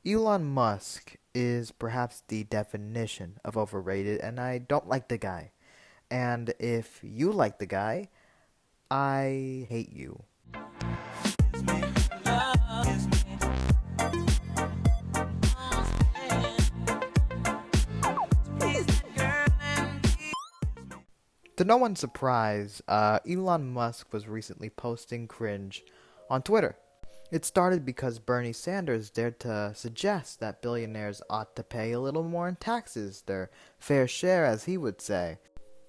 Elon Musk is perhaps the definition of overrated, and I don't like the guy. And if you like the guy, I hate you. To no one's surprise, Elon Musk was recently posting cringe on Twitter. It started because Bernie Sanders dared to suggest that billionaires ought to pay a little more in taxes, their fair share, as he would say.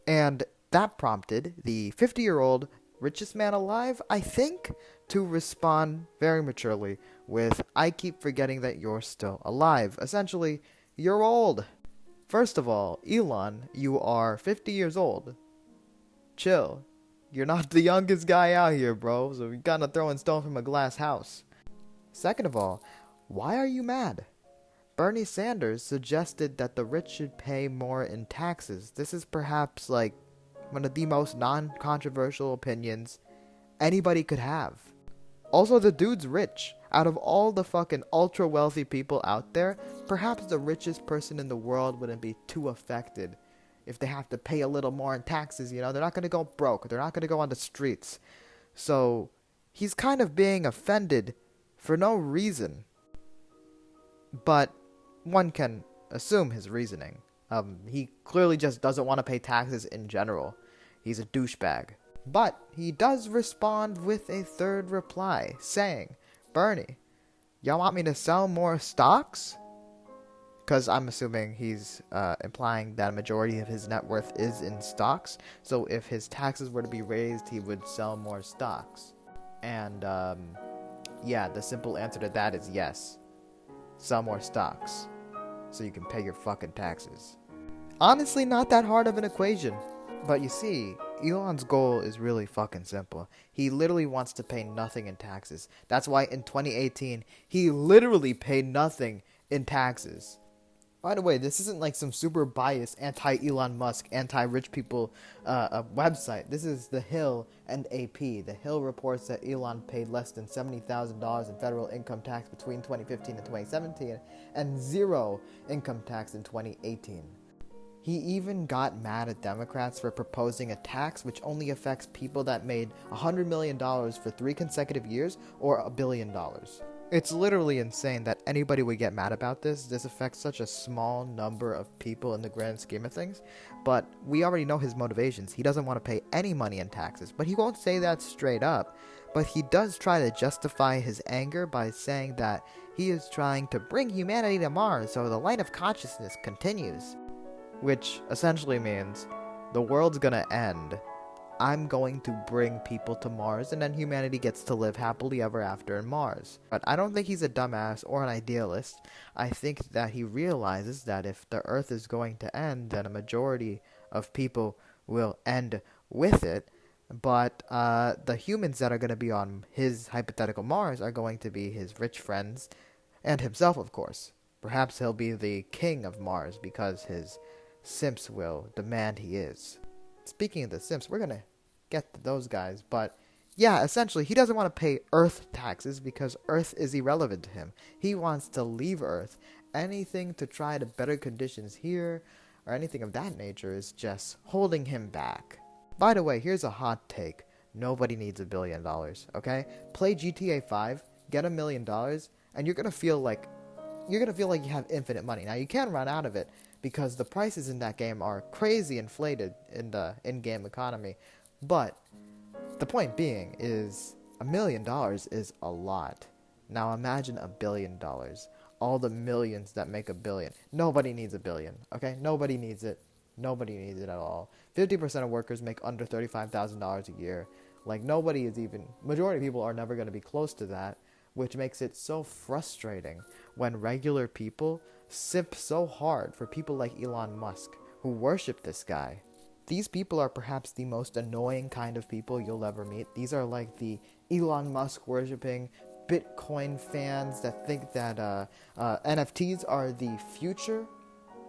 And that prompted the 50-year-old richest man alive, I think, to respond very maturely with, "I keep forgetting that you're still alive." Essentially, you're old. First of all, Elon, you are 50 years old. Chill. You're not the youngest guy out here, bro, so you're kinda throwing stone from a glass house. Second of all, why are you mad? Bernie Sanders suggested that the rich should pay more in taxes. This is perhaps like one of the most non-controversial opinions anybody could have. Also, the dude's rich. Out of all the fucking ultra wealthy people out there, perhaps the richest person in the world wouldn't be too affected if they have to pay a little more in taxes. They're not going to go broke. They're not going to go on the streets. So he's kind of being offended for no reason. But one can assume his reasoning. He clearly just doesn't want to pay taxes in general. He's a douchebag. But he does respond with a third reply, saying, "Bernie, y'all want me to sell more stocks?" Because I'm assuming he's implying that a majority of his net worth is in stocks. So if his taxes were to be raised, he would sell more stocks. And yeah, the simple answer to that is yes. Sell more stocks so you can pay your fucking taxes. Honestly, not that hard of an equation. But you see, Elon's goal is really fucking simple. He literally wants to pay nothing in taxes. That's why in 2018, he literally paid nothing in taxes. By the way, this isn't like some super biased anti-Elon Musk, anti-rich people website. This is The Hill and AP. The Hill reports that Elon paid less than $70,000 in federal income tax between 2015 and 2017 and zero income tax in 2018. He even got mad at Democrats for proposing a tax which only affects people that made $100 million for 3 consecutive years or $1 billion. It's literally insane that anybody would get mad about this. This affects such a small number of people in the grand scheme of things. But we already know his motivations. He doesn't want to pay any money in taxes. But he won't say that straight up. But he does try to justify his anger by saying that he is trying to bring humanity to Mars so the line of consciousness continues. Which essentially means the world's gonna end. I'm going to bring people to Mars, and then humanity gets to live happily ever after in Mars. But I don't think he's a dumbass or an idealist. I think that he realizes that if the Earth is going to end, then a majority of people will end with it. But the humans that are going to be on his hypothetical Mars are going to be his rich friends, and himself, of course. Perhaps he'll be the king of Mars because his simps will demand he is. Speaking of the simps, we're going to get to those guys, but yeah, essentially, he doesn't want to pay Earth taxes because Earth is irrelevant to him. He wants to leave Earth. Anything to try to better conditions here, or anything of that nature, is just holding him back. By the way, here's a hot take. Nobody needs $1 billion, okay? Play GTA 5, get $1 million, and you're going to feel like you have infinite money. Now, you can run out of it, because the prices in that game are crazy inflated in the in-game economy. But the point being is $1 million is a lot. Now imagine $1 billion. All the millions that make $1 billion. Nobody needs $1 billion, okay? Nobody needs it. Nobody needs it at all. 50% of workers make under $35,000 a year. Like, majority of people are never going to be close to that, which makes it so frustrating when regular people simp so hard for people like Elon Musk, who worship this guy. These people are perhaps the most annoying kind of people you'll ever meet. These are like the Elon Musk worshipping Bitcoin fans that think that NFTs are the future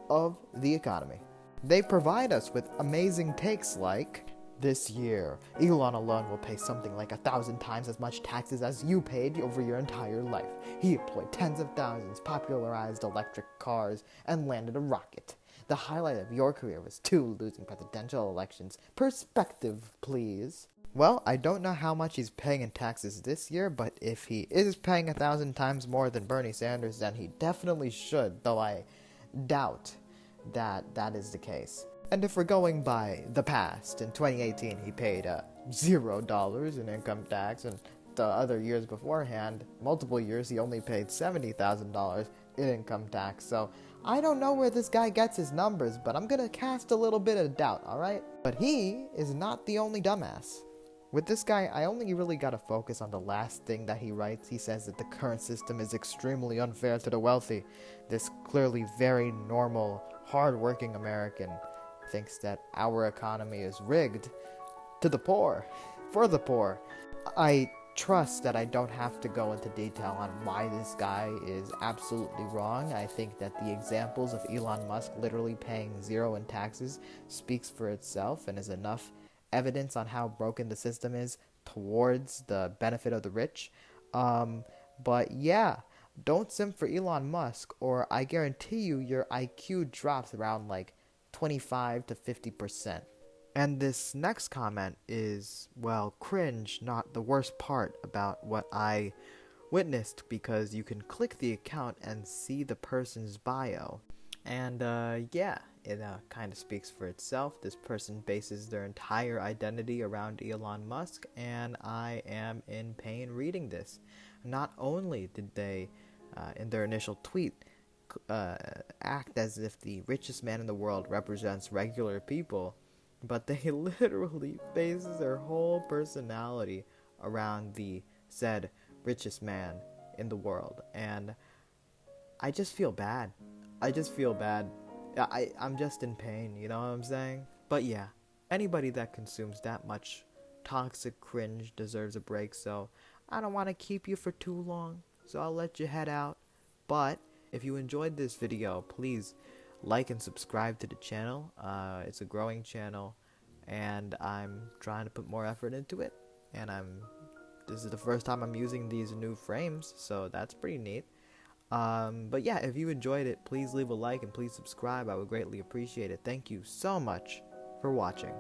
of the economy. They provide us with amazing takes like, This year, Elon alone will pay something like 1,000 times as much taxes as you paid over your entire life. He employed tens of thousands, popularized electric cars, and landed a rocket. The highlight of your career was 2 losing presidential elections. Perspective, please. Well, I don't know how much he's paying in taxes this year, but if he is paying 1,000 times more than Bernie Sanders, then he definitely should, though I doubt that that is the case. And if we're going by the past, in 2018 he paid $0 in income tax, and the other years beforehand, multiple years, he only paid $70,000 in income tax. So I don't know where this guy gets his numbers, but I'm gonna cast a little bit of doubt, alright? But he is not the only dumbass. With this guy, I only really gotta focus on the last thing that he writes. He says that the current system is extremely unfair to the wealthy. This clearly very normal, hard-working American thinks that our economy is rigged to the poor, for the poor. I trust that I don't have to go into detail on why this guy is absolutely wrong. I think that the examples of Elon Musk literally paying 0 in taxes speaks for itself and is enough evidence on how broken the system is towards the benefit of the rich. But yeah, don't simp for Elon Musk, or I guarantee you your IQ drops around like 25 to 50%. And this next comment is, well, cringe, not the worst part about what I witnessed, because you can click the account and see the person's bio. And yeah, it kind of speaks for itself. This person bases their entire identity around Elon Musk, and I am in pain reading this. Not only did they, in their initial tweet, act as if the richest man in the world represents regular people, but they literally base their whole personality around the said richest man in the world. And I just feel bad. I'm just in pain, you know what I'm saying? But yeah, anybody that consumes that much toxic cringe deserves a break, so I don't want to keep you for too long, so I'll let you head out. But if you enjoyed this video, please like and subscribe to the channel. It's a growing channel, and I'm trying to put more effort into it. And this is the first time I'm using these new frames, so that's pretty neat. But yeah, if you enjoyed it, please leave a like and please subscribe. I would greatly appreciate it. Thank you so much for watching.